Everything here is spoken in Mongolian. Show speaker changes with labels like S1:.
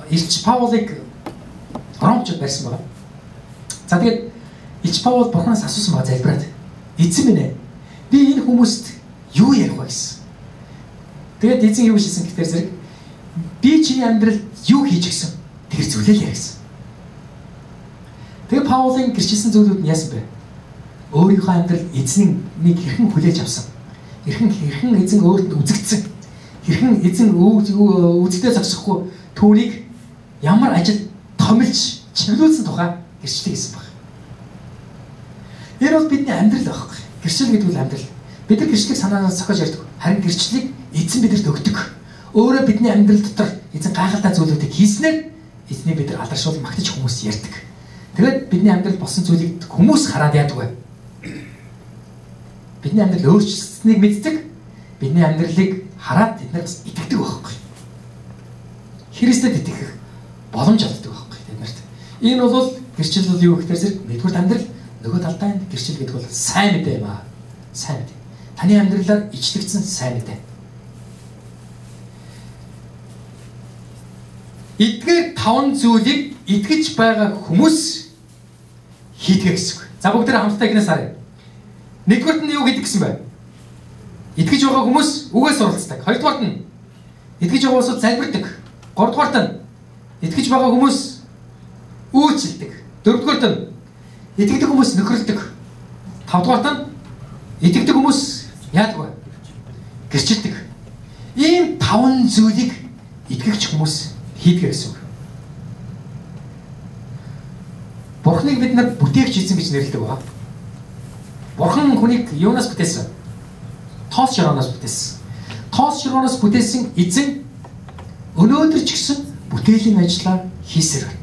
S1: Илч Паулыг Ромчууд барьсан байгаа. За тэгээд Илч Паул Бурханаас асуусан байгаа залбираад эзэн минь ээ би энэ хүмүүст юу ярих вэ гэсэн. Тэгээд эзэн юу хийсэн гэхээр зэрэг би чиний амьдралд юу хийж гисэн тэр зүйлээ л ярьсан. Тэгээд Паулын гэрчилсэн зүйлүүд нь яасан бэ? Өөрийнхөө амьдрал эзнийг хэрхэн хүлээж авсан. Хэрхэн эзэн өөрт нь үзэгдсэн. Хэрхэн эзэн үзэгдээ зогсохгүй түүнийг ямар ажил томилж чиглүүлсэн тухай гэрчлэг хийсэн баг. Энэ бол бидний амьдрал байхгүй. Гэрчлэл гэдэг нь амьдрал. Бид нар гэрчлэг санаанаас зохиож ярьдаг. Харин гэрчлэлийг эзэн бидэнд өгдөг. Өөрөө бидний амьдрал дотор эзэн гайхалтай зүйлүүдийг хийснээр эзнийг бид нар алдаршуул магтаж хүмүүс ярьдаг. Тэгээд бидний амьдрал болсон зүйлийг хүмүүс хараад яадаг вэ? Бидний амьдрал өөрчлөлтнийг мэддэг. Бидний амьдралыг хараад бид нар бас итгэдэг байхгүй. Христэд итгэх боломж олддог байхгүй бид нарт. Энэ бол гэрчлэл бол юу гэхээр зэрэг нэгдүгээр амьдрал, нөгөө талдаа энэ гэрчлэл гэдэг бол сайн мэдээ юм аа. Сайн мэдээ. Таны амьдралаар ичлэгдсэн сайн мэдээ. Эдгээр 5 зүйлийг итгэж байгаа хүмүүс хийдэг гэсэн үг. За бүгд хамтдаа гинээс харъя. Нэгдүгээрт нь юу гэдэг гэсэн бэ? Итгэж байгаа хүмүүс үгээс суралцдаг. Хоёрдугаарт нь итгэж байгаа хүмүүс залбирдаг. Гуравдугаарт нь итгэж байгаа хүмүүс үйлчлдэг. Дөрөвдүгээрт нь итгэдэг хүмүүс нөхрөлдөг. Тавдугаарт нь итгэдэг хүмүүс яадаг вэ? Гэрчилдэг. Ийм 5 зүйлийг итгэгч хүмүүс хийдэг гэсэн үг. Бурхныг бид нар бүтээгч эзэн гэж нэрлэдэг ба. Бурхан хүнийг юунаас бүтээсэн? Тоос шорооноос бүтээсэн. Тоос шорооноос бүтээсэн эзэн өнөөдөр ч гэсэн бүтээлийн ажлаа хийсээр байна.